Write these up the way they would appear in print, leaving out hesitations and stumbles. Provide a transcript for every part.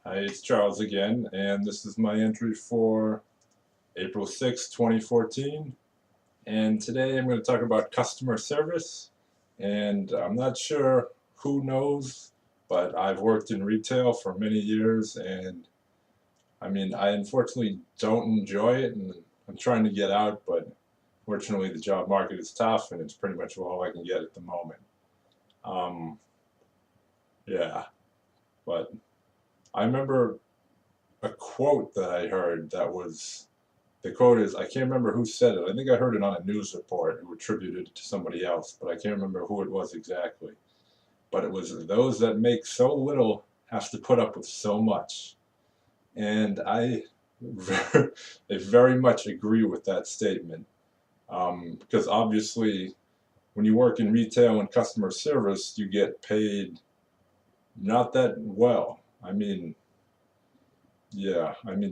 Hi, it's Charles again, and this is my entry for April 6, 2014. And today I'm going to talk about customer service. And I'm not sure who knows, but I've worked in retail for many years, and I unfortunately don't enjoy it, and I'm trying to get out, but fortunately the job market is tough, and it's pretty much all I can get at the moment. Um, yeah, but I remember a quote that I heard that was the quote is, I can't remember who said it. I think I heard it on a news report who attributed it to somebody else, but I can't remember who it was exactly. But it was, those that make so little have to put up with so much. And I very much agree with that statement. Because obviously, when you work in retail and customer service, you get paid not that well.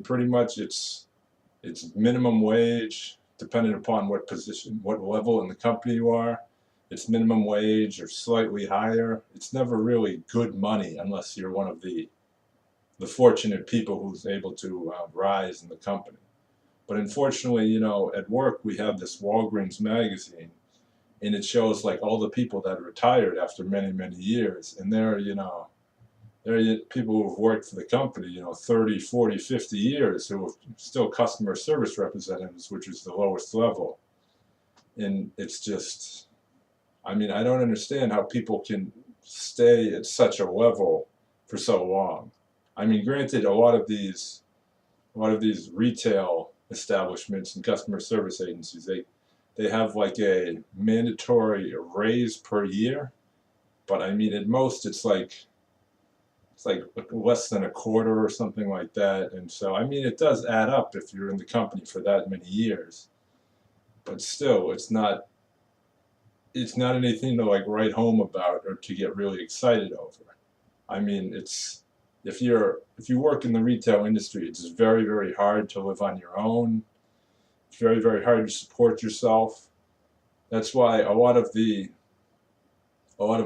Pretty much it's minimum wage, depending upon what position, what level in the company you are. It's minimum wage or slightly higher. It's never really good money unless you're one of the fortunate people who's able to rise in the company. But unfortunately, at work we have this Walgreens magazine, and it shows like all the people that retired after many, many years, and there are people who've worked for the company, 30, 40, 50 years who are still customer service representatives, which is the lowest level. And it's just, I don't understand how people can stay at such a level for so long. Granted, a lot of these retail establishments and customer service agencies, they have like a mandatory raise per year, but at most it's like less than a quarter or something like that. And so, it does add up if you're in the company for that many years. But still, it's not anything to like write home about or to get really excited over. It's if you work in the retail industry, it's very, very hard to live on your own. It's very, very hard to support yourself. That's why a lot of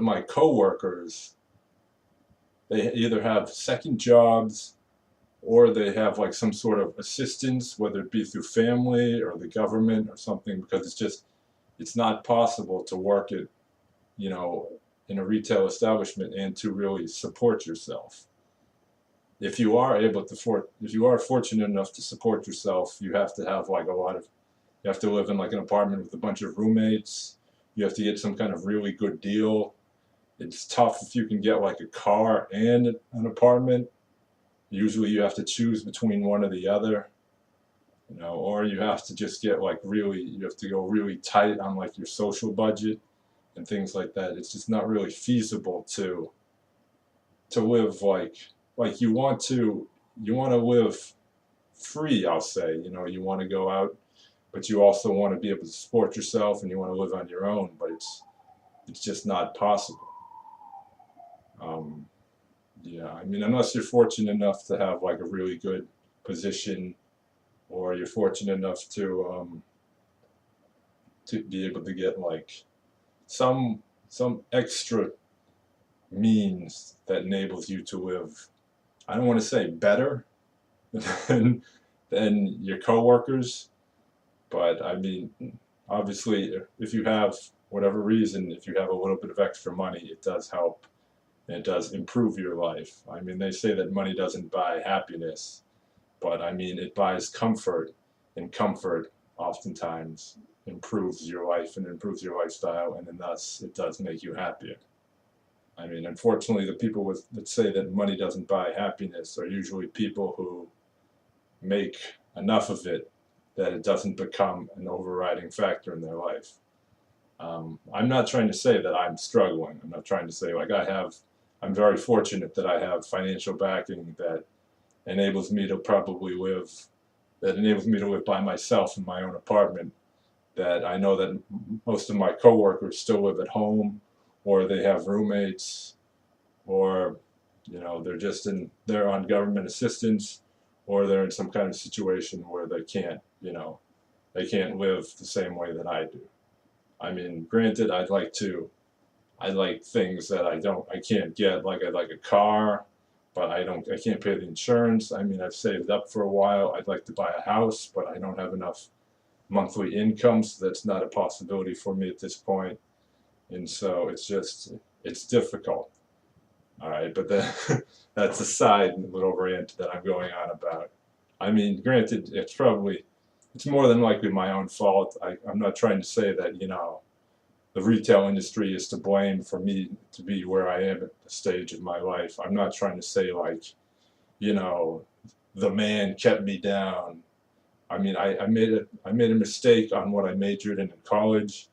my coworkers, they either have second jobs or they have like some sort of assistance, whether it be through family or the government or something, because it's not possible to work at, you know, in a retail establishment and to really support yourself. If you are fortunate enough to support yourself, you have to have like you have to live in like an apartment with a bunch of roommates. You have to get some kind of really good deal. It's tough if you can get like a car and an apartment. Usually you have to choose between one or the other, or you have to just get like you have to go really tight on like your social budget and things like that. It's just not really feasible to live like you want to live free, I'll say. You want to go out, but you also want to be able to support yourself and you want to live on your own, but it's just not possible. Um, yeah, unless you're fortunate enough to have like a really good position, or you're fortunate enough to be able to get like some extra means that enables you to live. I don't want to say better than your coworkers, but obviously, if you have whatever reason, if you have a little bit of extra money, it does help and it does improve your life. They say that money doesn't buy happiness, but it buys comfort, and comfort oftentimes improves your life and improves your lifestyle, and then thus it does make you happier. Unfortunately, the people that say that money doesn't buy happiness are usually people who make enough of it that it doesn't become an overriding factor in their life. I'm not trying to say that I'm struggling. I'm not trying to say like I'm very fortunate that I have financial backing enables me to probably live, that enables me to live by myself in my own apartment, that I know that most of my coworkers still live at home, or they have roommates, or they're on government assistance, or they're in some kind of situation where they can't live the same way that I do. Granted, I'd like things that I can't get, like I'd like a car, but I can't pay the insurance. I mean, I've saved up for a while. I'd like to buy a house, but I don't have enough monthly income, so that's not a possibility for me at this point. And so it's difficult. All right, but then that's a side little rant that I'm going on about. I mean, granted, it's more than likely my own fault. I'm not trying to say that, the retail industry is to blame for me to be where I am at the stage of my life. I'm not trying to say like, you know, the man kept me down. I mean, I made a mistake on what I majored in college.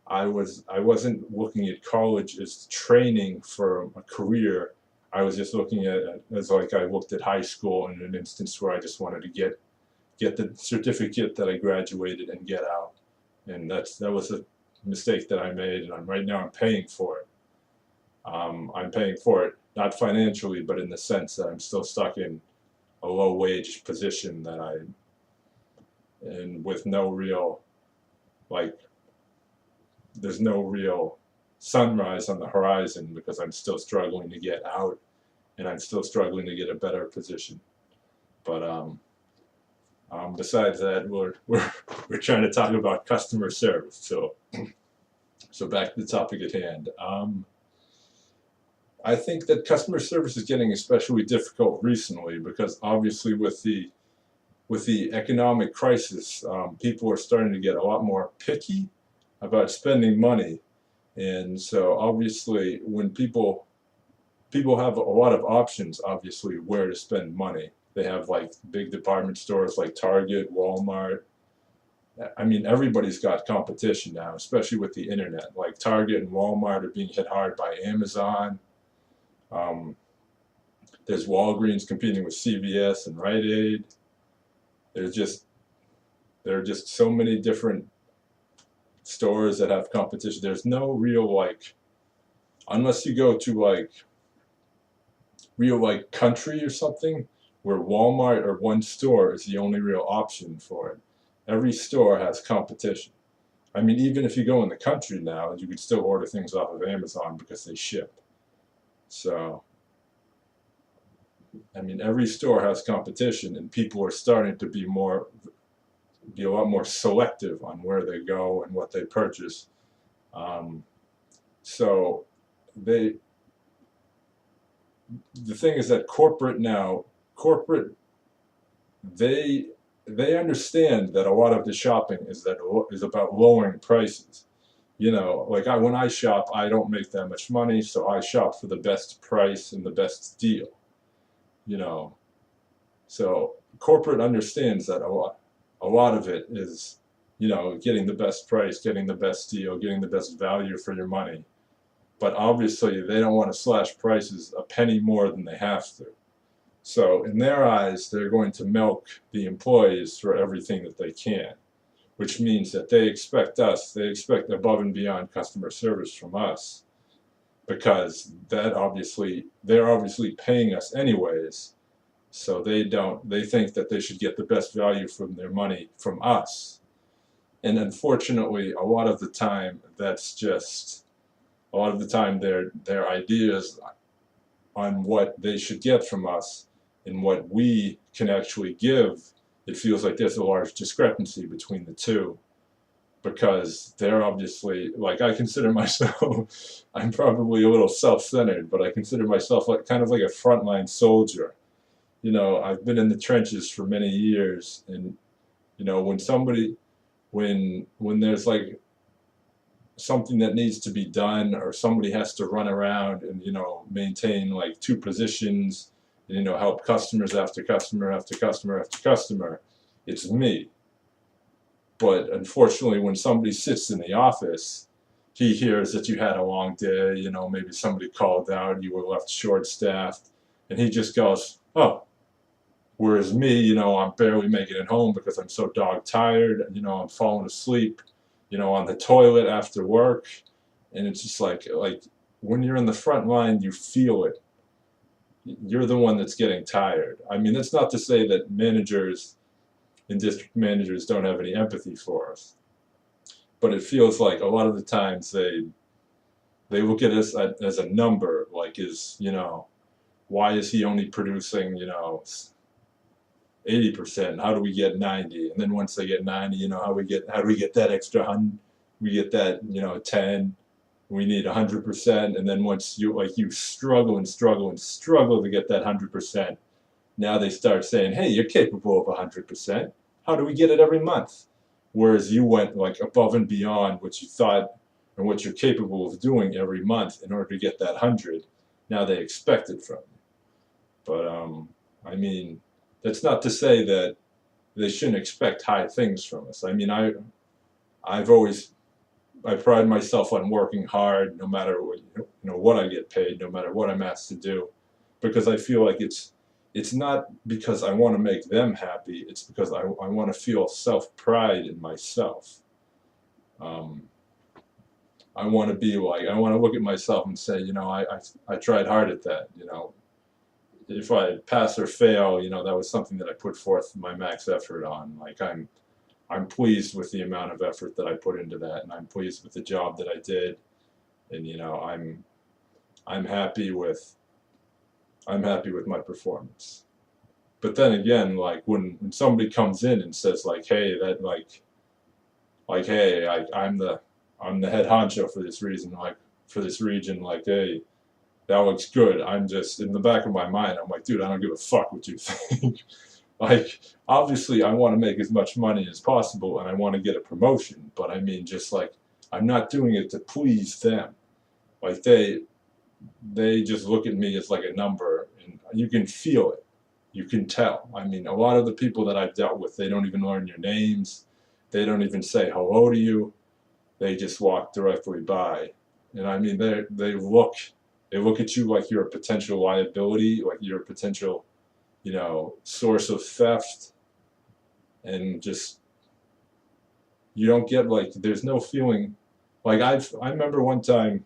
I wasn't looking at college as training for a career. I was just looking at it as like I looked at high school in an instance where I just wanted to get the certificate that I graduated and get out. And that was a mistake that I made, and right now I'm paying for it. I'm paying for it not financially, but in the sense that I'm still stuck in a low wage position and with no real, like, there's no real sunrise on the horizon because I'm still struggling to get out and I'm still struggling to get a better position. But besides that, we're trying to talk about customer service. So back to the topic at hand. I think that customer service is getting especially difficult recently because obviously with the economic crisis, people are starting to get a lot more picky about spending money. And so obviously when people have a lot of options, obviously, where to spend money. They have like big department stores like Target, Walmart. I mean, everybody's got competition now, especially with the internet. Like Target and Walmart are being hit hard by Amazon. There's Walgreens competing with CVS and Rite Aid. There are just so many different stores that have competition. There's no real like, unless you go to like real like country or something, where Walmart or one store is the only real option for it. Every store has competition. I mean, even if you go in the country now, you can still order things off of Amazon because they ship. So, I mean, every store has competition, and people are starting to be a lot more selective on where they go and what they purchase. So, the thing is that corporate, they understand that a lot of the shopping is about lowering prices. Like when I shop, I don't make that much money, so I shop for the best price and the best deal. So corporate understands that a lot of it is, getting the best price, getting the best deal, getting the best value for your money. But obviously, they don't want to slash prices a penny more than they have to. So in their eyes, they're going to milk the employees for everything that they can, which means that they expect above and beyond customer service from us, because they're obviously paying us anyways. So they think that they should get the best value from their money from us. And unfortunately, a lot of the time their ideas on what they should get from us and what we can actually give, it feels like there's a large discrepancy between the two, because they're obviously, like, I consider myself, I'm probably a little self-centered, but I consider myself like kind of like a frontline soldier. I've been in the trenches for many years, and when there's like something that needs to be done, or somebody has to run around and maintain like two positions, and help customers after customer after customer after customer, it's me. But unfortunately, when somebody sits in the office, he hears that you had a long day, maybe somebody called out, you were left short-staffed, and he just goes, oh. Whereas me, I'm barely making it home because I'm so dog tired, I'm falling asleep, on the toilet after work. And it's just like when you're in the front line, you feel it. You're the one that's getting tired. I mean, that's not to say that managers and district managers don't have any empathy for us, but it feels like a lot of the times they look at us as a number, like why is he only producing, 80%? How do we get 90? And then once they get 90, how do we get that extra 100? We get that, 10. We need 100%. And then once you struggle and struggle and struggle to get that 100%, now they start saying, hey, you're capable of 100%. How do we get it every month? Whereas you went like above and beyond what you thought and what you're capable of doing every month in order to get that 100. Now they expect it from you. But I mean, that's not to say that they shouldn't expect high things from us. I mean, I pride myself on working hard, no matter what I get paid, no matter what I'm asked to do, because I feel like it's not because I want to make them happy. It's because I want to feel self-pride in myself. I want to look at myself and say, I tried hard at that. If I pass or fail, that was something that I put forth my max effort on. Like I'm pleased with the amount of effort that I put into that, and I'm pleased with the job that I did, and I'm happy with my performance. But then again, like when somebody comes in and says like, hey, I'm the head honcho for this reason, like for this region, like, hey, that looks good. I'm just in the back of my mind, I'm like, dude, I don't give a fuck what you think. Like, obviously, I want to make as much money as possible, and I want to get a promotion. But I mean, just like, I'm not doing it to please them. Like they just look at me as like a number, and you can feel it. You can tell. I mean, a lot of the people that I've dealt with, they don't even learn your names. They don't even say hello to you. They just walk directly by. And I mean, they look at you like you're a potential liability, like you're a potential, source of theft, and just you don't get like there's no feeling. Like I remember one time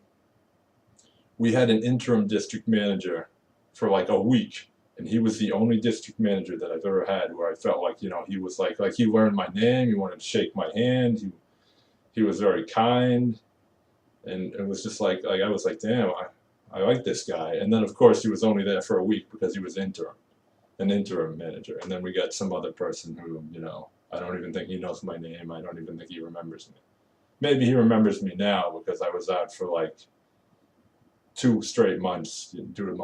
we had an interim district manager for like a week, and he was the only district manager that I've ever had where I felt like he was like he learned my name, he wanted to shake my hand, he was very kind, and it was just like I was like, damn, I like this guy. And then of course he was only there for a week because he was an interim manager, and then we got some other person who I don't even think he knows my name. I don't even think he remembers me. Maybe he remembers me now because I was out for like 2 straight months due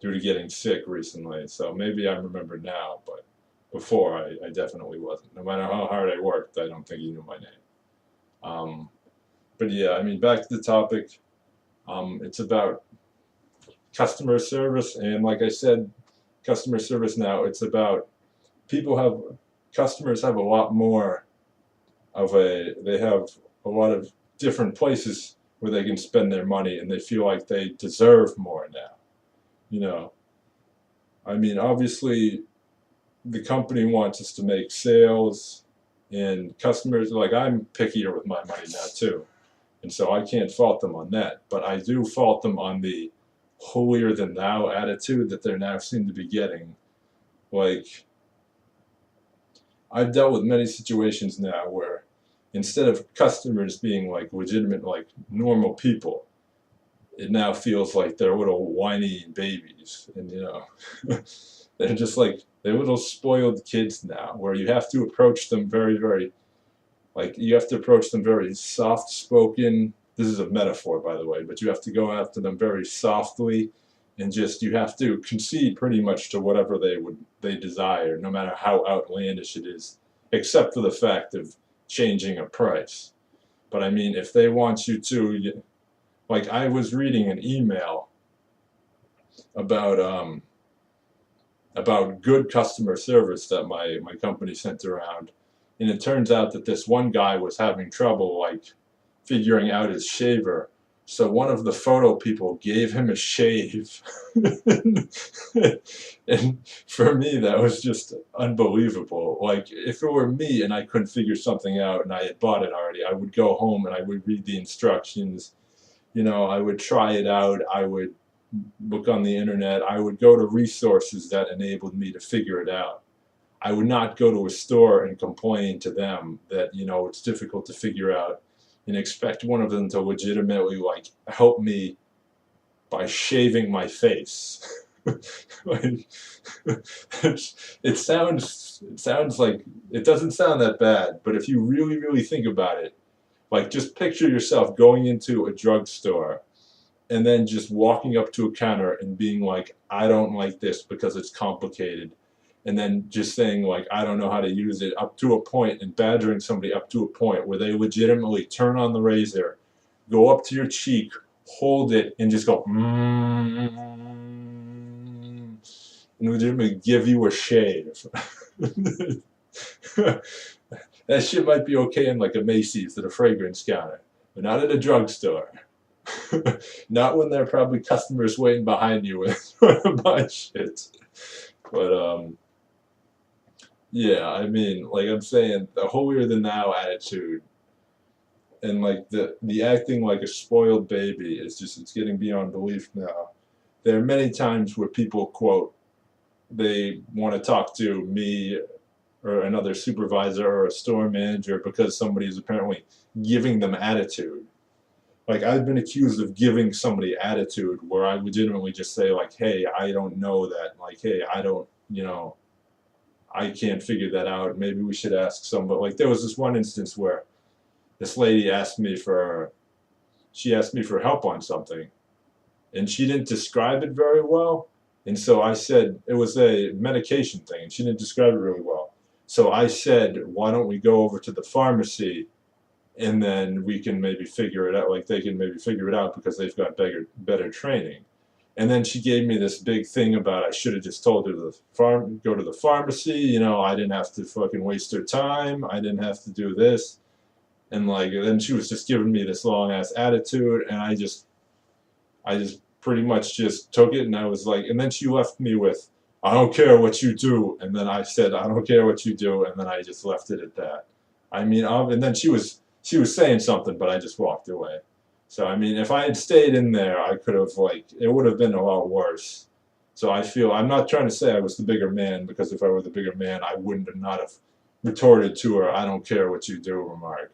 to getting sick recently. So maybe I remember now, but before I definitely wasn't. No matter how hard I worked, I don't think he knew my name. But yeah, I mean, back to the topic. It's about customer service, and like I said, customer service now, it's about customers have a lot more they have a lot of different places where they can spend their money, and they feel like they deserve more now. I mean, obviously the company wants us to make sales, and customers, like, I'm pickier with my money now too, and so I can't fault them on that, but I do fault them on the holier than thou attitude that they now seem to be getting. Like, I've dealt with many situations now where instead of customers being like legitimate, like normal people, it now feels like they're little whiny babies, and they're just like they're little spoiled kids now, where you have to approach them very, very, like, you have to approach them very soft spoken. This is a metaphor, by the way, but you have to go after them very softly, and just you have to concede pretty much to whatever they desire, no matter how outlandish it is, except for the fact of changing a price. But I mean, if they want you to, like, I was reading an email about good customer service that my company sent around, and it turns out that this one guy was having trouble like figuring out his shaver. So one of the photo people gave him a shave. And for me, that was just unbelievable. Like, if it were me and I couldn't figure something out and I had bought it already, I would go home and I would read the instructions. I would try it out. I would look on the internet. I would go to resources that enabled me to figure it out. I would not go to a store and complain to them that, it's difficult to figure out, and expect one of them to legitimately like help me by shaving my face. Like, it sounds like, it doesn't sound that bad, but if you really, really think about it, like just picture yourself going into a drugstore and then just walking up to a counter and being like, I don't like this because it's complicated. And then just saying like, I don't know how to use it up to a point, and badgering somebody up to a point where they legitimately turn on the razor, go up to your cheek, hold it, and just go, and legitimately give you a shave. That shit might be okay in like a Macy's at a fragrance counter, but not at a drugstore. Not when there are probably customers waiting behind you with buy shit. But yeah, I mean, like I'm saying, the holier than thou attitude and like the acting like a spoiled baby is just, it's getting beyond belief now. There are many times where people quote, they want to talk to me or another supervisor or a store manager because somebody is apparently giving them attitude. Like, I've been accused of giving somebody attitude where I legitimately just say like, hey, I don't know that. Like, hey, I don't, I can't figure that out. Maybe we should ask somebody. Like, there was this one instance where this lady asked me for help on something, and she didn't describe it very well. And so I said, it was a medication thing, and she didn't describe it really well. So I said, why don't we go over to the pharmacy, and then we can maybe figure it out. Like, they can maybe figure it out because they've got better training. And then she gave me this big thing about I should have just told her to go to the pharmacy. I didn't have to fucking waste her time. I didn't have to do this. And like, then she was just giving me this long ass attitude, and I just pretty much just took it, and I was like, and then she left me with, I don't care what you do, and then I said, I don't care what you do, and then I just left it at that. I mean, and then she was saying something, but I just walked away. So I mean, if I had stayed in there, I could have, like, it would have been a lot worse. So I feel, I'm not trying to say I was the bigger man, because if I were the bigger man, I wouldn't have not have retorted to her, I don't care what you do remark.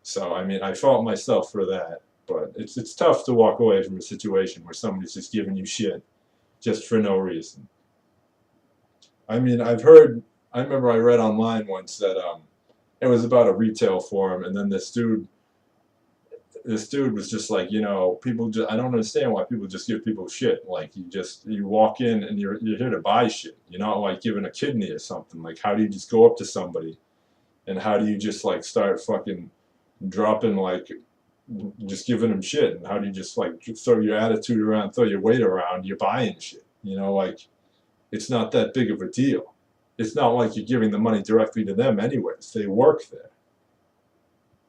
So I mean, I fault myself for that. But it's tough to walk away from a situation where somebody's just giving you shit just for no reason. I mean, I remember I read online once that it was about a retail forum, and then this dude was just like, people just, I don't understand why people just give people shit. Like, you walk in and you're here to buy shit. You're not like giving a kidney or something. Like, how do you just go up to somebody, and how do you just like start fucking dropping, like, just giving them shit, and how do you just like throw your attitude around, throw your weight around, you're buying shit, like, it's not that big of a deal. It's not like you're giving the money directly to them anyways, they work there.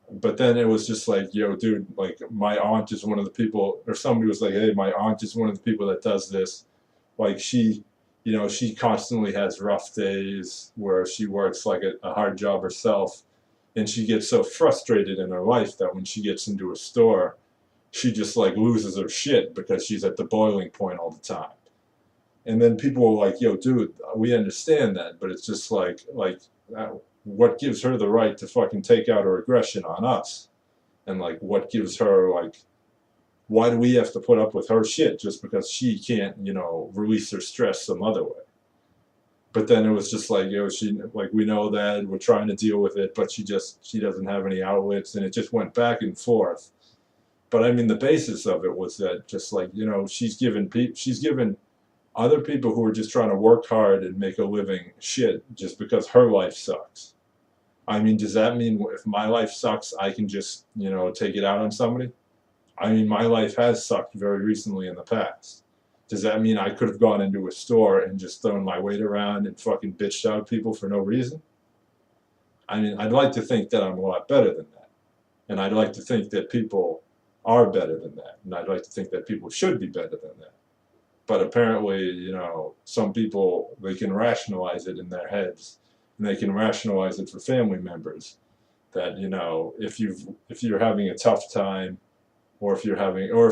But then it was just like, yo dude, like, my aunt is one of the people, or somebody was like, hey, my aunt is one of the people that does this. Like, she constantly has rough days where she works like a hard job herself, and she gets so frustrated in her life that when she gets into a store, she just like loses her shit because she's at the boiling point all the time. And then people were like, yo dude, we understand that, but it's just like what gives her the right to fucking take out her aggression on us? And like, what gives her, like, why do we have to put up with her shit just because she can't, release her stress some other way? But then it was just like, we know that, we're trying to deal with it, but she doesn't have any outlets, and it just went back and forth. But I mean, the basis of it was that just like, she's given other people who are just trying to work hard and make a living shit just because her life sucks. I mean, does that mean if my life sucks, I can just, take it out on somebody? I mean, my life has sucked very recently in the past. Does that mean I could have gone into a store and just thrown my weight around and fucking bitched out people for no reason? I mean, I'd like to think that I'm a lot better than that. And I'd like to think that people are better than that. And I'd like to think that people should be better than that. But apparently, some people, they can rationalize it in their heads. And they can rationalize it for family members. That, if you're having a tough time, or if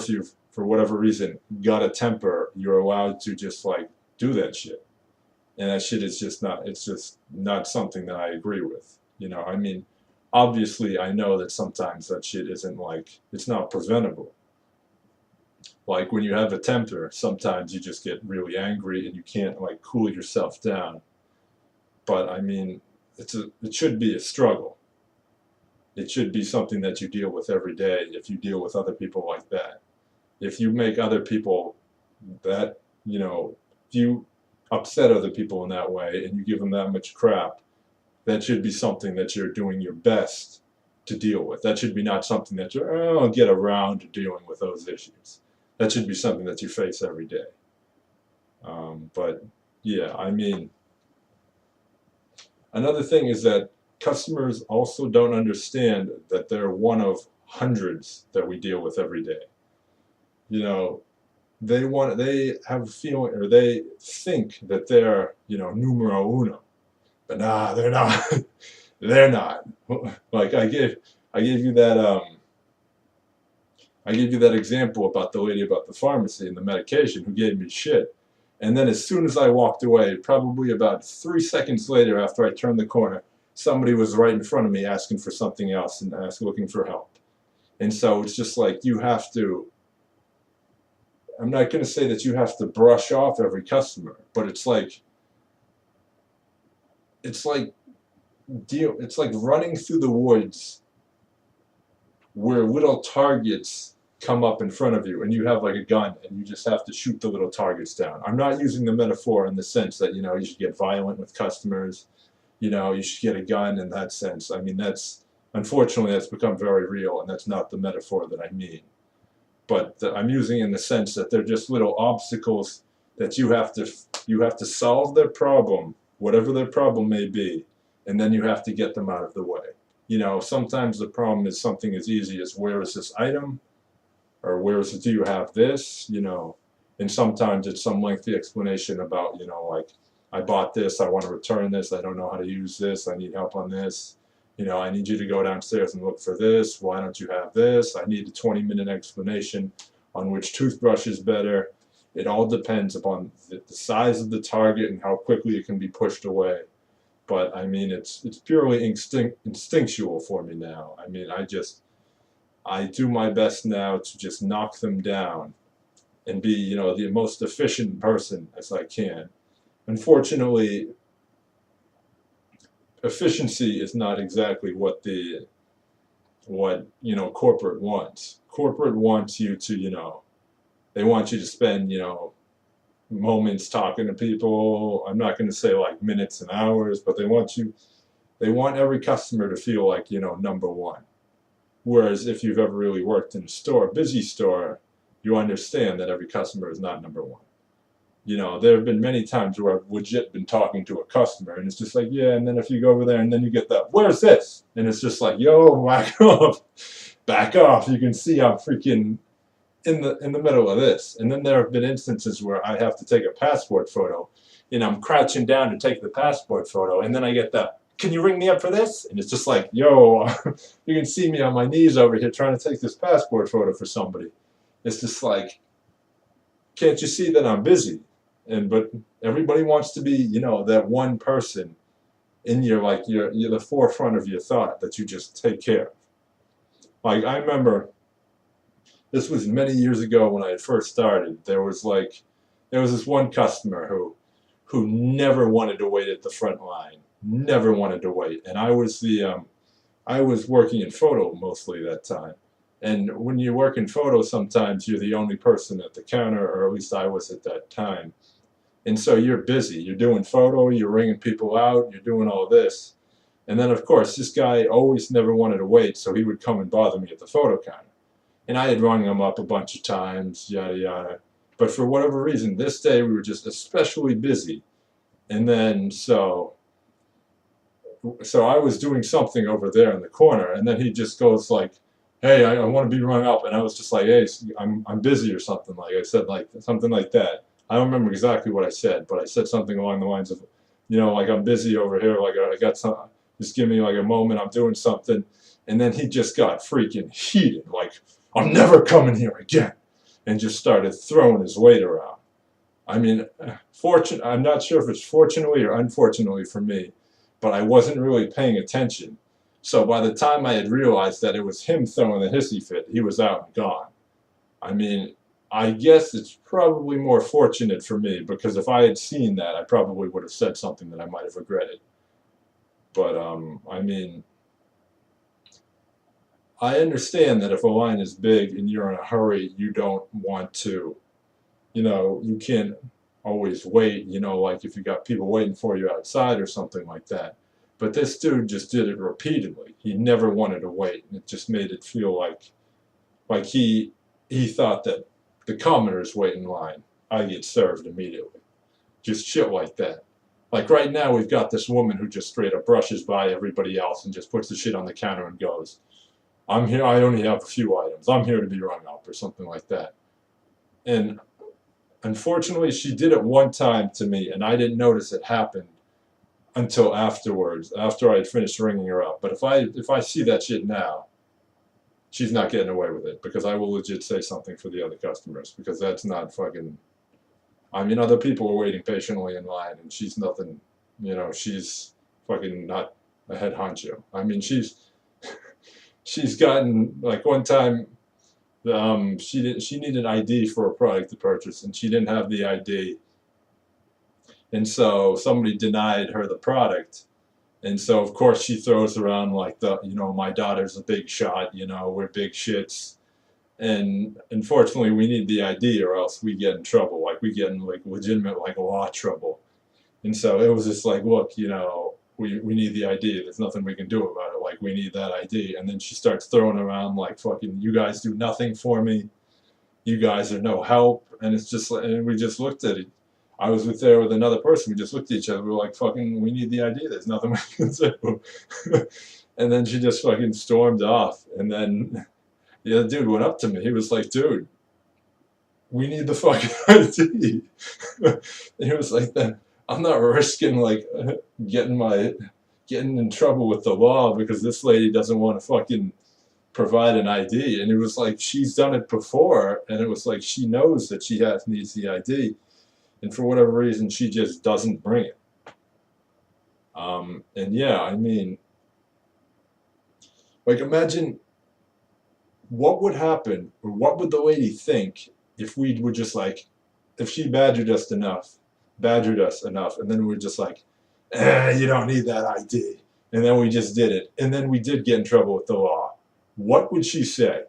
you've, for whatever reason, got a temper, you're allowed to just like do that shit. And that shit is just not, it's just not something that I agree with. I mean, obviously I know that sometimes that shit isn't like, it's not preventable. Like when you have a temper, sometimes you just get really angry and you can't like cool yourself down. But I mean, it should be a struggle. It should be something that you deal with every day if you deal with other people like that. If you make other people that, if you upset other people in that way and you give them that much crap, that should be something that you're doing your best to deal with. That should be not something that you're, oh, I'll get around to dealing with those issues. That should be something that you face every day. But yeah, I mean, another thing is that customers also don't understand that they're one of hundreds that we deal with every day. You know, they have a feeling, or they think that they're, numero uno, but nah, they're not. They're not. Like I gave you that I gave you that example about the lady about the pharmacy and the medication who gave me shit. And then as soon as I walked away, probably about 3 seconds later after I turned the corner, somebody was right in front of me asking for something else and looking for help. And so it's just like you have to, I'm not going to say that you have to brush off every customer, but it's like it's like running through the woods where little targets come up in front of you and you have like a gun and you just have to shoot the little targets down. I'm not using the metaphor in the sense that, you should get violent with customers, you should get a gun in that sense. I mean, unfortunately, that's become very real, and that's not the metaphor that I mean. But I'm using in the sense that they're just little obstacles that you have to solve their problem, whatever their problem may be, and then you have to get them out of the way. Sometimes the problem is something as easy as where is this item, or do you have this, and sometimes it's some lengthy explanation about, like, I bought this, I want to return this, I don't know how to use this, I need help on this, I need you to go downstairs and look for this, why don't you have this, I need a 20-minute explanation on which toothbrush is better. It all depends upon the size of the target and how quickly it can be pushed away. But I mean, it's purely instinctual for me now. I mean, I do my best now to just knock them down and be, the most efficient person as I can. Unfortunately, efficiency is not exactly what corporate wants. Corporate wants you to, they want you to spend, moments talking to people. I'm not going to say like minutes and hours, but they want every customer to feel like, number one. Whereas if you've ever really worked in a busy store, you understand that every customer is not number one. There have been many times where I've legit been talking to a customer and it's just like, yeah, and then if you go over there and then you get that, where's this? And it's just like, yo, back off. You can see I'm freaking in the middle of this. And then there have been instances where I have to take a passport photo and I'm crouching down to take the passport photo, and then I get the, can you ring me up for this? And it's just like, yo, you can see me on my knees over here trying to take this passport photo for somebody. It's just like, can't you see that I'm busy? But everybody wants to be, that one person in you're the forefront of your thought that you just take care of. Like, I remember, this was many years ago when I had first started. There was this one customer who never wanted to wait at the front line, never wanted to wait. And I was working in photo mostly that time. And when you work in photo, sometimes you're the only person at the counter, or at least I was at that time. And so you're busy. You're doing photo, you're ringing people out, you're doing all this. And then, of course, this guy always never wanted to wait, so he would come and bother me at the photo counter. And I had rung him up a bunch of times, yada, yada. But for whatever reason, this day we were just especially busy. And then, so I was doing something over there in the corner, and then he just goes like, hey, I want to be rung up. And I was just like, hey, I'm busy or something. Like I said, like something like that. I don't remember exactly what I said, but I said something along the lines of, like, I'm busy over here, like I got some, just give me like a moment, I'm doing something. And then he just got freaking heated, like, I'm never coming here again, and just started throwing his weight around. I mean, I'm not sure if it's fortunately or unfortunately for me, but I wasn't really paying attention. So by the time I had realized that it was him throwing the hissy fit, he was out and gone. I mean, I guess it's probably more fortunate for me, because if I had seen that, I probably would have said something that I might have regretted. But I mean, I understand that if a line is big and you're in a hurry, you don't want to, you can't always wait, like if you got people waiting for you outside or something like that. But this dude just did it repeatedly. He never wanted to wait, and it just made it feel like he thought that the commoners wait in line, I get served immediately. Just shit like that. Like right now, we've got this woman who just straight up brushes by everybody else and just puts the shit on the counter and goes, I'm here, I only have a few items. I'm here to be rung up, or something like that. And unfortunately, she did it one time to me, and I didn't notice it happened until afterwards, after I had finished ringing her up. But if I see that shit now, she's not getting away with it, because I will legit say something for the other customers, because that's not fucking. I mean, other people are waiting patiently in line, and she's nothing. She's fucking not a head honcho. I mean, she's gotten, like, one time. She needed ID for a product to purchase, and she didn't have the ID, and so somebody denied her the product, and so of course she throws around like my daughter's a big shot, we're big shits, and unfortunately we need the ID or else we get in trouble, like we get in like legitimate like law trouble, and so it was just like, look, we need the ID. There's nothing we can do about it. Like, we need that ID. And then she starts throwing around like, fucking, you guys do nothing for me. You guys are no help. And it's just like, and we just looked at it. I was there with another person. We just looked at each other. We were like, fucking, we need the ID. There's nothing we can do. And then she just fucking stormed off. And then the other dude went up to me. He was like, dude, we need the fucking ID. He was like, I'm not risking like getting in trouble with the law because this lady doesn't want to fucking provide an ID. And it was like, she's done it before, and it was like she knows that she needs the ID, and for whatever reason she just doesn't bring it. And yeah, I mean, like, imagine what would happen, or what would the lady think if we would just like, if she badgered us enough, and then we're just like, you don't need that ID, and then we just did it, and then we did get in trouble with the law. What would she say?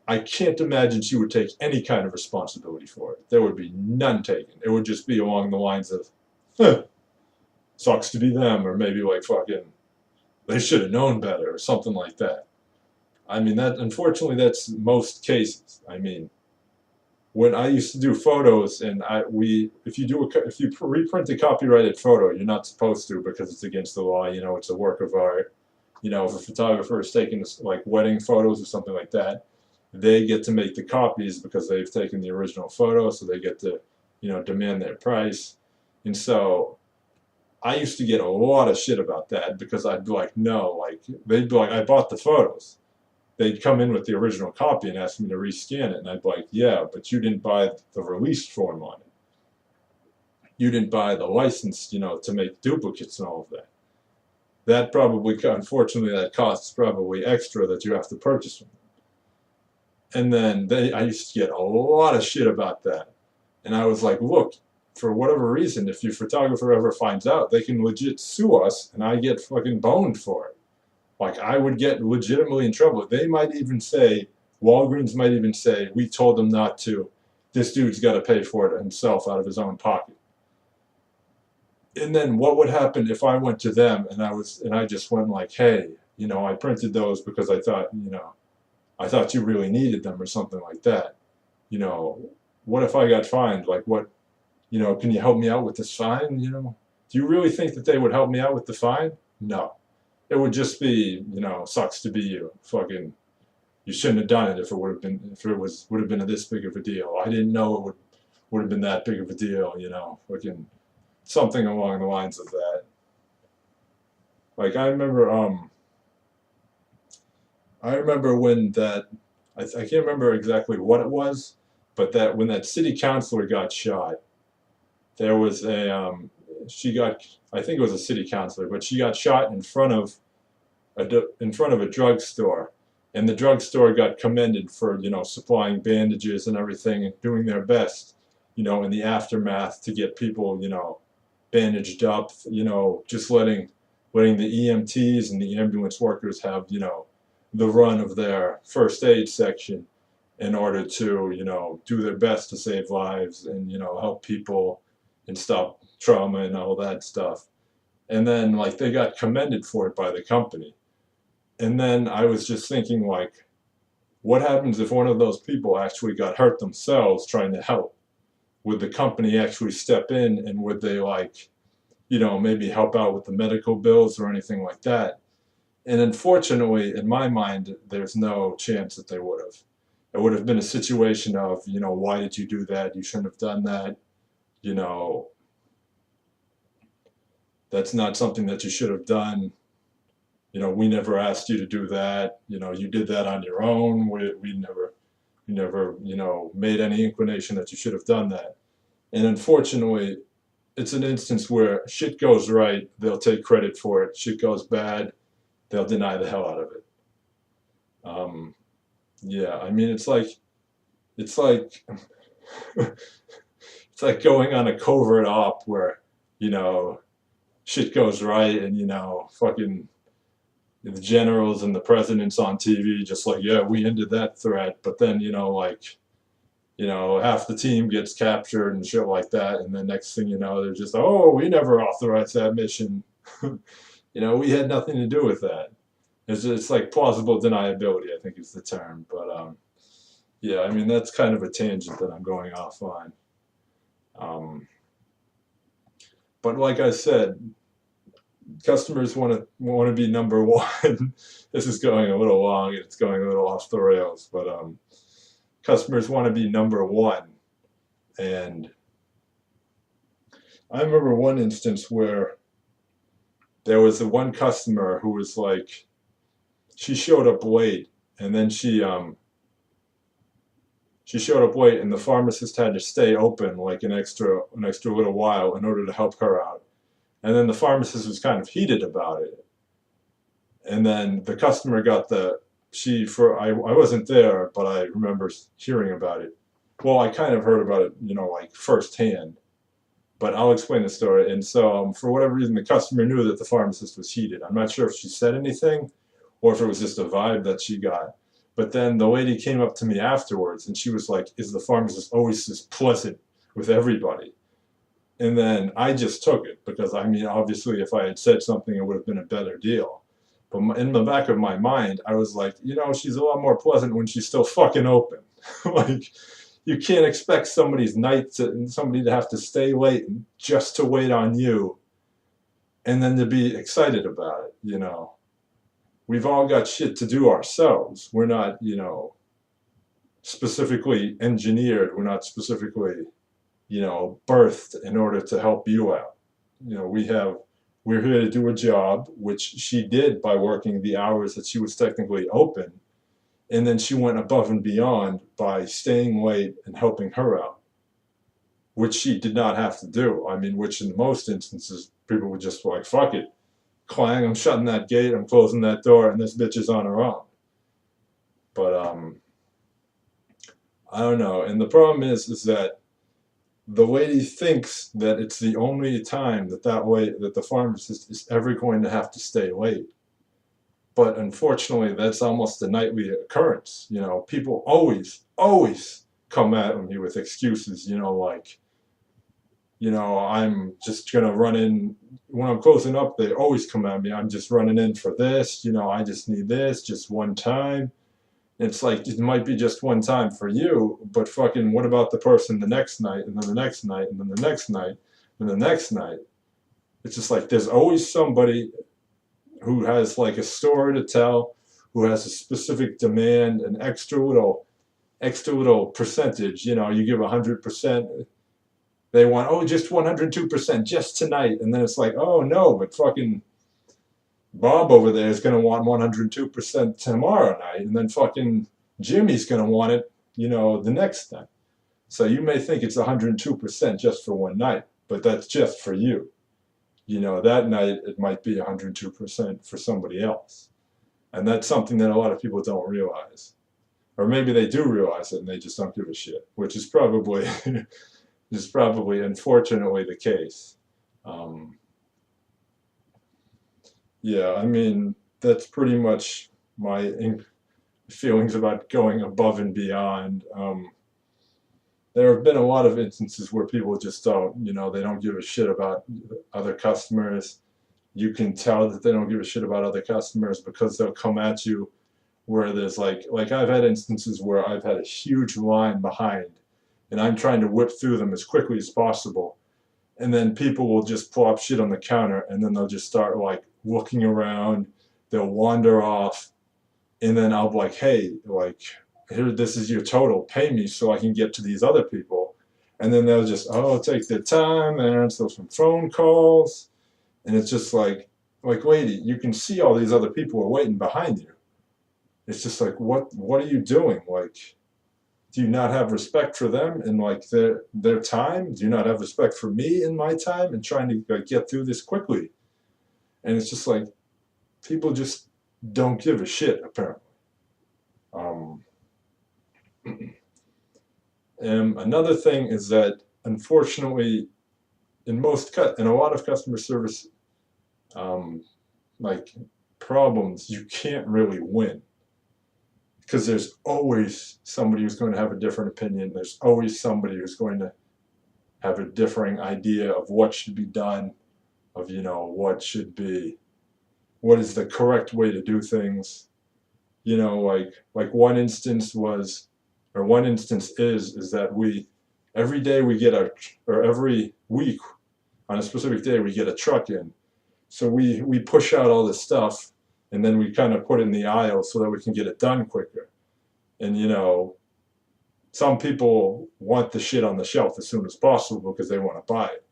I can't imagine she would take any kind of responsibility for it. There would be none taken. It would just be along the lines of, sucks to be them, or maybe like, fucking, they should have known better, or something like that. I mean, that, unfortunately, that's most cases. I mean, when I used to do photos, and if you reprint a copyrighted photo, you're not supposed to, because it's against the law. It's a work of art. If a photographer is taking like wedding photos or something like that, they get to make the copies because they've taken the original photo, so they get to, demand their price. And so I used to get a lot of shit about that, because I'd be like, no, like, they'd be like, I bought the photos. They'd come in with the original copy and ask me to rescan it, and I'd be like, yeah, but you didn't buy the release form on it. You didn't buy the license, to make duplicates and all of that. That probably, unfortunately, that costs probably extra that you have to purchase from them. And then I used to get a lot of shit about that. And I was like, look, for whatever reason, if your photographer ever finds out, they can legit sue us, and I get fucking boned for it. Like, I would get legitimately in trouble. They might even say, Walgreens might even say, we told them not to. This dude's got to pay for it himself out of his own pocket. And then what would happen if I went to them and I just went like, hey, I printed those because I thought you really needed them, or something like that. What if I got fined? Like, what, can you help me out with this fine? Do you really think that they would help me out with the fine? No. It would just be, sucks to be you. Fucking, you shouldn't have done it if it would have been this big of a deal. I didn't know it would have been that big of a deal, fucking something along the lines of that. Like, I remember when that, I can't remember exactly what it was, but that when that city councilor got shot, there was a, I think it was a city councilor, but she got shot in front of a drugstore, And the drugstore got commended for, supplying bandages and everything and doing their best, in the aftermath to get people, bandaged up, just letting the EMTs and the ambulance workers have, the run of their first aid section in order to, do their best to save lives and, help people and stop trauma and all that stuff. And then, like, they got commended for it by the company. And then I was just thinking, like, what happens if one of those people actually got hurt themselves trying to help? Would the company actually step in, and would they, like, maybe help out with the medical bills or anything like that? And unfortunately, in my mind, there's no chance that they would have. It would have been a situation of, why did you do that? You shouldn't have done that. You know, that's not something that you should have done. We never asked you to do that. You did that on your own. We never, made any inclination that you should have done that. And unfortunately, it's an instance where shit goes right, they'll take credit for it. Shit goes bad, they'll deny the hell out of it. Yeah, I mean, it's like, it's like going on a covert op where, shit goes right and, fucking the generals and the president's on TV just like, yeah, we ended that threat. But then, half the team gets captured and shit like that. And then next thing you know, they're just, oh, we never authorized that mission. We had nothing to do with that. It's like plausible deniability, I think is the term. But yeah, I mean, that's kind of a tangent that I'm going off on. But like I said, customers want to be number one. This is going a little long and it's going a little off the rails, but customers want to be number one. And I remember one instance where there was the one customer who was like, she showed up late, and then she showed up late, and the pharmacist had to stay open like an extra little while in order to help her out. And then the pharmacist was kind of heated about it. And then the customer got I wasn't there, but I remember hearing about it. Well, I kind of heard about it, like firsthand. But I'll explain the story. And so for whatever reason, the customer knew that the pharmacist was heated. I'm not sure if she said anything or if it was just a vibe that she got. But then the lady came up to me afterwards and she was like, is the pharmacist always this pleasant with everybody? And then I just took it because, I mean, obviously if I had said something, it would have been a better deal. But in the back of my mind, I was like, she's a lot more pleasant when she's still fucking open. Like, you can't expect somebody to have to stay late just to wait on you and then to be excited about it, We've all got shit to do ourselves. We're not, specifically engineered. We're not specifically, birthed in order to help you out. We're here to do a job, which she did by working the hours that she was technically open. And then she went above and beyond by staying late and helping her out, which she did not have to do. I mean, which in most instances, people would just be like, fuck it. Clang, I'm shutting that gate, I'm closing that door, and this bitch is on her own. But, I don't know. And the problem is that the lady thinks that it's the only time that the pharmacist is ever going to have to stay late. But unfortunately, that's almost a nightly occurrence. People always come at me with excuses, like, I'm just going to run in. When I'm closing up, they always come at me. I'm just running in for this. I just need this just one time. It's like, it might be just one time for you, but fucking what about the person the next night, and then the next night, and then the next night, and the next night? It's just like there's always somebody who has like a story to tell, who has a specific demand, an extra little percentage. You give 100%. They want, just 102% just tonight. And then it's like, oh no, but fucking Bob over there is going to want 102% tomorrow night. And then fucking Jimmy's going to want it, the next night. So you may think it's 102% just for one night, but that's just for you. That night it might be 102% for somebody else. And that's something that a lot of people don't realize. Or maybe they do realize it and they just don't give a shit, which is probably unfortunately the case. Um, yeah, I mean, that's pretty much my feelings about going above and beyond. There have been a lot of instances where people just don't, they don't give a shit about other customers. You can tell that they don't give a shit about other customers because they'll come at you where there's like I've had instances where I've had a huge line behind and I'm trying to whip through them as quickly as possible. And then people will just pull up shit on the counter and then they'll just start like looking around, they'll wander off, and then I'll be like, hey, like, here, this is your total, pay me so I can get to these other people. And then they'll just, take their time and answer some phone calls. And it's just like, lady, you can see all these other people are waiting behind you. It's just like, what are you doing? Like, do you not have respect for them and like their time? Do you not have respect for me and my time and trying to get through this quickly? And it's just like, people just don't give a shit, apparently. Um, and another thing is that, unfortunately, in a lot of customer service um, like problems, you can't really win because there's always somebody who's going to have a different opinion. There's always somebody who's going to have a differing idea of what should be done, of what is the correct way to do things. Like one instance is that every day we get or every week on a specific day we get a truck in. So we push out all this stuff and then we kind of put it in the aisle so that we can get it done quicker. And some people want the shit on the shelf as soon as possible because they want to buy it.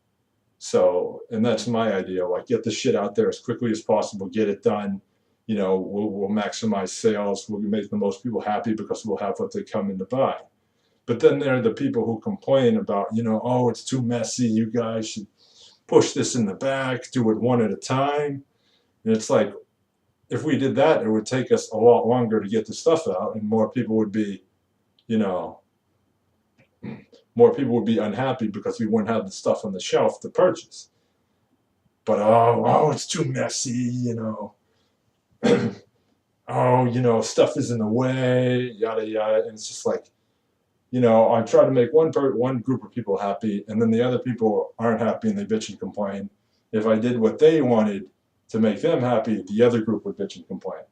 So, and that's my idea, like get the shit out there as quickly as possible, get it done. We'll maximize sales, we'll make the most people happy because we'll have what they come in to buy. But then there are the people who complain about, oh, it's too messy, you guys should push this in the back, do it one at a time. And it's like, if we did that, it would take us a lot longer to get the stuff out and more people would be, unhappy because we wouldn't have the stuff on the shelf to purchase. But it's too messy, stuff is in the way, yada yada, and it's just like, I try to make one group of people happy, and then the other people aren't happy and they bitch and complain. If I did what they wanted to make them happy, the other group would bitch and complain.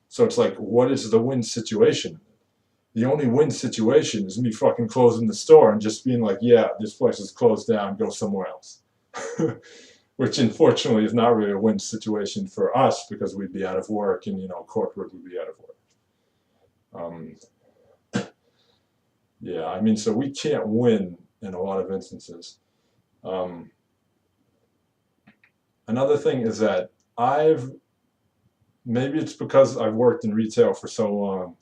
So it's like, what is the win situation? The only win situation is me fucking closing the store and just being like, yeah, this place is closed down, go somewhere else. Which unfortunately is not really a win situation for us because we'd be out of work and, corporate would be out of work. Yeah, I mean, so we can't win in a lot of instances. Another thing is that maybe it's because I've worked in retail for so long,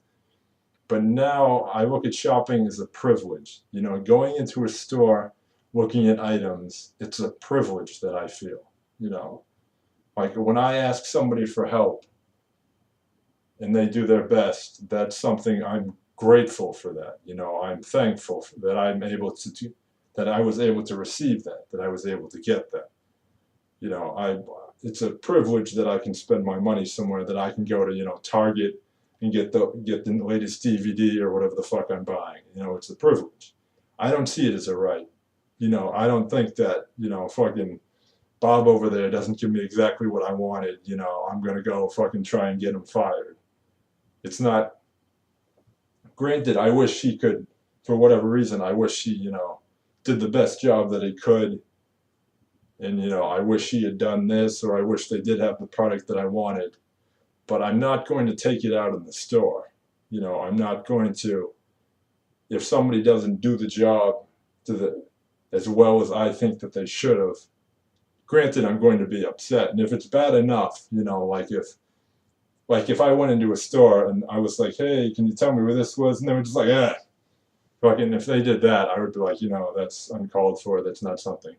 but now I look at shopping as a privilege. Going into a store, looking at items, it's a privilege that I feel. Like when I ask somebody for help and they do their best, that's something I'm grateful for that. I'm thankful that that I was able to receive that I was able to get that. It's a privilege that I can spend my money somewhere, that I can go to, Target and get the latest DVD or whatever the fuck I'm buying. It's a privilege. I don't see it as a right. I don't think that, fucking Bob over there doesn't give me exactly what I wanted. I'm going to go fucking try and get him fired. It's not, granted, I wish he could, for whatever reason, I wish he, did the best job that he could. And, I wish he had done this, or I wish they did have the product that I wanted. But I'm not going to take it out in the store. I'm not going to, if somebody doesn't do the job as well as I think that they should have, granted, I'm going to be upset. And if it's bad enough, like if I went into a store and I was like, hey, can you tell me where this was? And they were just like, yeah. Fucking, if they did that, I would be like, that's uncalled for, that's not something.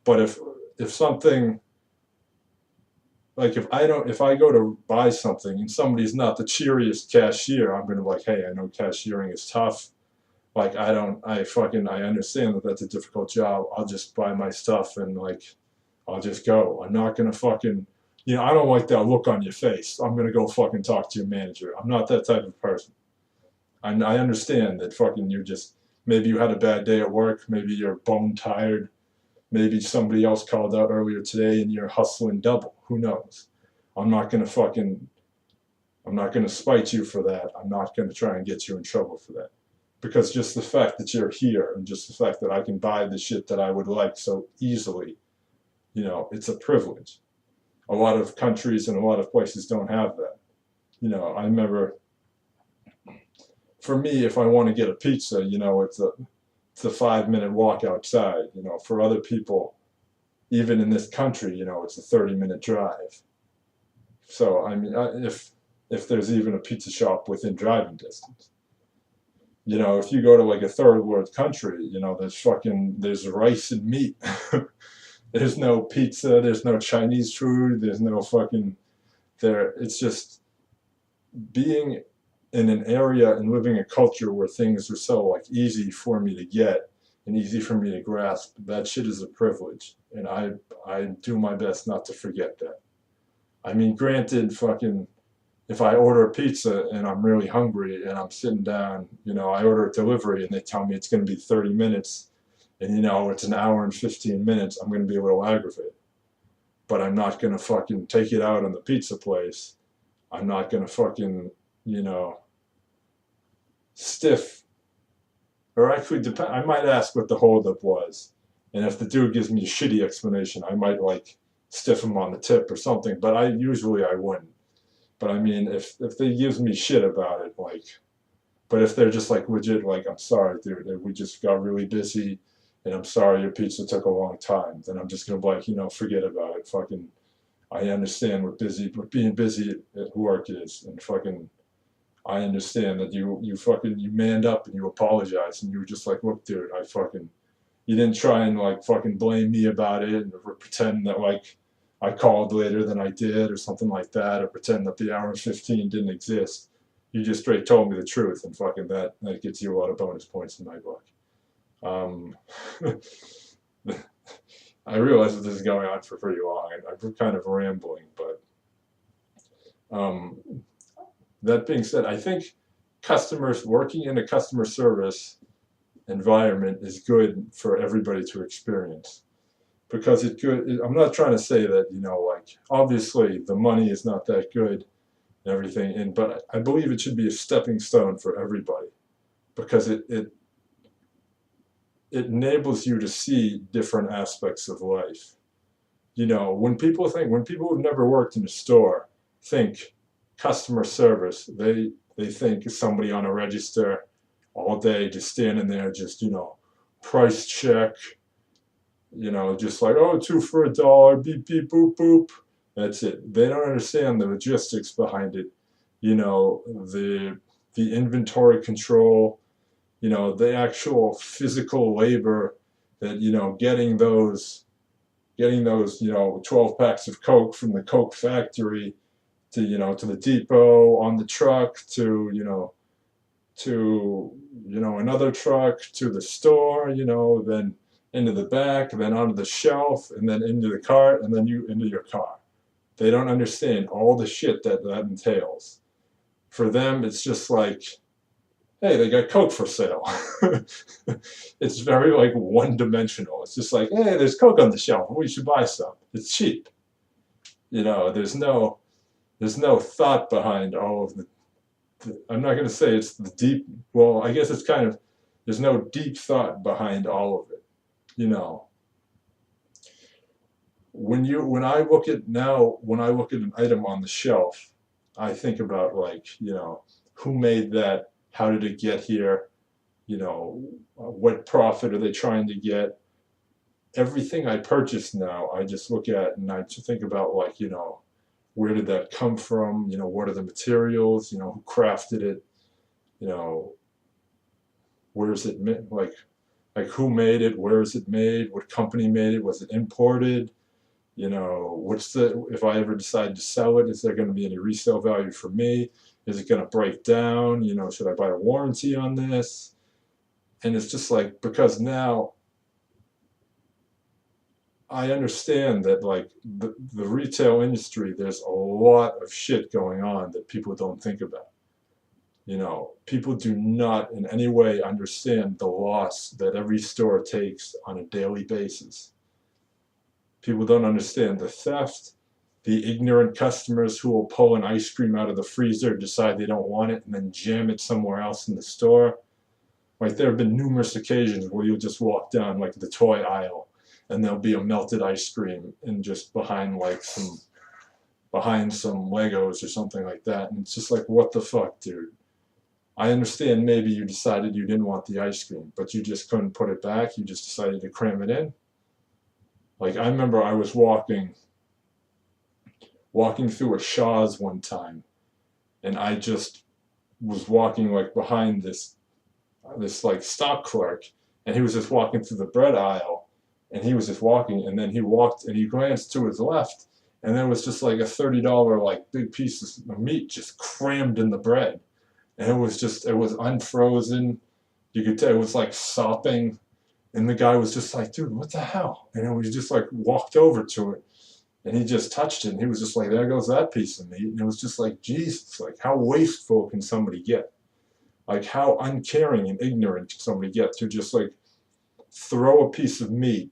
But if something like if I go to buy something and somebody's not the cheeriest cashier, I'm gonna be like, hey, I know cashiering is tough. Like I understand that that's a difficult job. I'll just buy my stuff and like I'll just go. I'm not gonna fucking, I don't like that look on your face. I'm gonna go fucking talk to your manager. I'm not that type of person. I understand that fucking you're just, maybe you had a bad day at work, maybe you're bone tired, maybe somebody else called out earlier today and you're hustling double. Who knows? I'm not gonna fucking, I'm not gonna spite you for that. I'm not gonna try and get you in trouble for that. Because just the fact that you're here and just the fact that I can buy the shit that I would like so easily, it's a privilege. A lot of countries and a lot of places don't have that. I remember, for me, if I want to get a pizza, it's a 5-minute walk outside. For other people, even in this country, it's a 30-minute drive. So I mean, if there's even a pizza shop within driving distance, if you go to like a third world country, there's rice and meat. There's no pizza. There's no Chinese food. There's no fucking there. It's just being in an area and living a culture where things are so like easy for me to get and easy for me to grasp. That shit is a privilege, and I do my best not to forget that. I mean, granted, fucking, if I order a pizza and I'm really hungry and I'm sitting down, I order a delivery and they tell me it's going to be 30 minutes and it's an hour and 15 minutes, I'm going to be a little aggravated. But I'm not going to fucking take it out on the pizza place. I'm not going to fucking, stiff. Or actually, I might ask what the holdup was. And if the dude gives me a shitty explanation, I might like stiff him on the tip or something. But I wouldn't. But I mean, if they gives me shit about it, like, but if they're just like legit, like, I'm sorry, dude, we just got really busy, and I'm sorry your pizza took a long time, then I'm just gonna be like, forget about it. Fucking, I understand what being busy at work is, and fucking, I understand that you manned up and you apologized and you were just like, look, dude, you didn't try and like fucking blame me about it or pretend that like I called later than I did or something like that, or pretend that the hour and 15 didn't exist. You just straight told me the truth, and fucking that gets you a lot of bonus points in my book. I realize that this is going on for pretty long, and I'm kind of rambling, but that being said, I think customers working in a customer service environment is good for everybody to experience, because I'm not trying to say that, like, obviously the money is not that good and everything, but I believe it should be a stepping stone for everybody, because it enables you to see different aspects of life. When people who've never worked in a store think customer service, they think somebody on a register all day just standing there, just, price check, just like, oh, 2 for $1, beep, beep, boop, boop. That's it. They don't understand the logistics behind it. The inventory control, the actual physical labor that, getting those, 12 packs of Coke from the Coke factory to, to the depot, on the truck, to, another truck, to the store, then into the back, and then onto the shelf, and then into the cart, and then into your car. They don't understand all the shit that entails. For them, it's just like, hey, they got Coke for sale. It's very like one-dimensional. It's just like, hey, there's Coke on the shelf. We should buy some. It's cheap. There's no thought behind all of I'm not going to say it's the deep. Well, I guess it's kind of, there's no deep thought behind all of it. When I look at an item on the shelf, I think about like, who made that? How did it get here? What profit are they trying to get? Everything I purchase now, I just look at and I think about like, where did that come from? What are the materials? Who crafted it? Where is it made? Like who made it? Where is it made? What company made it? Was it imported? You know, if I ever decide to sell it, is there going to be any resale value for me? Is it going to break down? You know, should I buy a warranty on this? And it's just like, because now I understand that, like, the retail industry, there's a lot of shit going on that people don't think about. You know, people do not in any way understand the loss that every store takes on a daily basis. People don't understand the theft, the ignorant customers who will pull an ice cream out of the freezer, decide they don't want it, and then jam it somewhere else in the store. Like, there have been numerous occasions where you'll just walk down, like, the toy aisle, and there'll be a melted ice cream and just behind some Legos or something like that. And it's just like, what the fuck, dude? I understand maybe you decided you didn't want the ice cream, but you just couldn't put it back. You just decided to cram it in. Like, I remember I was walking through a Shaw's one time, and I just was walking, like, behind this like stock clerk, and he was just walking through the bread aisle, and he was just walking, and then he walked and he glanced to his left, and there was just like a $30 like big piece of meat just crammed in the bread, and it was unfrozen. You could tell it was like sopping, and the guy was just like, dude, what the hell? And it was just like walked over to it, and he just touched it, and he was just like, there goes that piece of meat. And it was just like, Jesus, like, how wasteful can somebody get? Like, how uncaring and ignorant can somebody get to just like throw a piece of meat,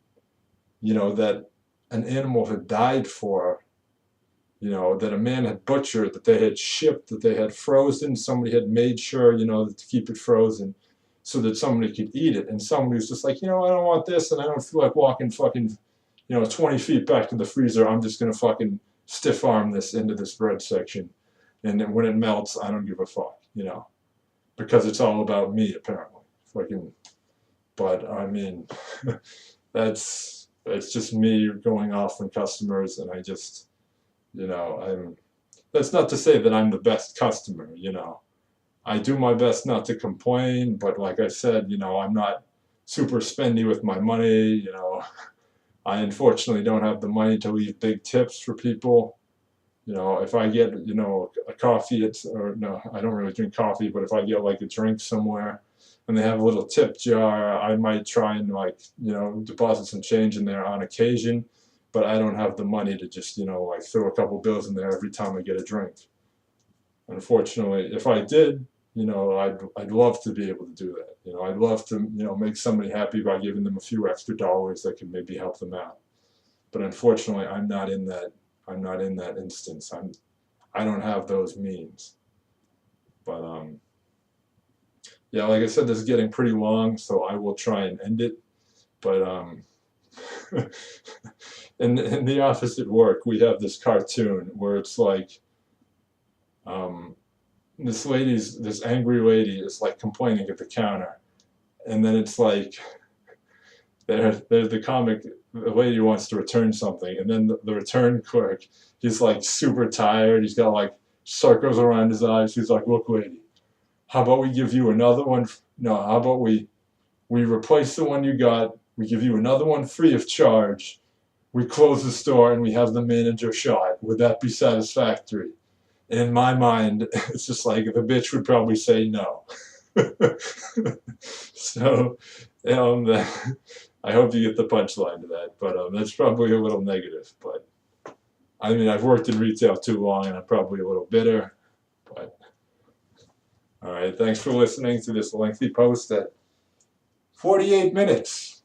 you know, that an animal had died for, you know, that a man had butchered, that they had shipped, that they had frozen, somebody had made sure, you know, to keep it frozen so that somebody could eat it. And somebody was just like, you know, I don't want this, and I don't feel like walking fucking, you know, 20 feet back to the freezer. I'm just going to fucking stiff arm this into this bread section. And then when it melts, I don't give a fuck, you know, because it's all about me, apparently. Fucking, but I mean, that's just me going off on customers, and I just, you know, that's not to say that I'm the best customer, you know. I do my best not to complain, but like I said, you know, I'm not super spendy with my money, you know. I unfortunately don't have the money to leave big tips for people. You know, if I get, you know, a coffee, or no, I don't really drink coffee, but if I get like a drink somewhere and they have a little tip jar, I might try and, like, you know, deposit some change in there on occasion, but I don't have the money to just, you know, like throw a couple bills in there every time I get a drink. Unfortunately, if I did, you know, I'd love to be able to do that. You know, I'd love to, you know, make somebody happy by giving them a few extra dollars that could maybe help them out. But unfortunately, I'm not in that instance. I don't have those means. But yeah, like I said, this is getting pretty long, so I will try and end it. But in the office at work, we have this cartoon where it's like, this angry lady is like complaining at the counter, and then it's like, there's the comic, the lady wants to return something, and then the return clerk, he's like super tired, he's got like circles around his eyes, he's like, look, lady, how about we give you another one? No, how about we replace the one you got, we give you another one free of charge, we close the store, and we have the manager shot. Would that be satisfactory? In my mind, it's just like, the bitch would probably say no. So, I hope you get the punchline to that, but that's probably a little negative. But I mean, I've worked in retail too long, and I'm probably a little bitter. But all right, thanks for listening to this lengthy post at 48 minutes.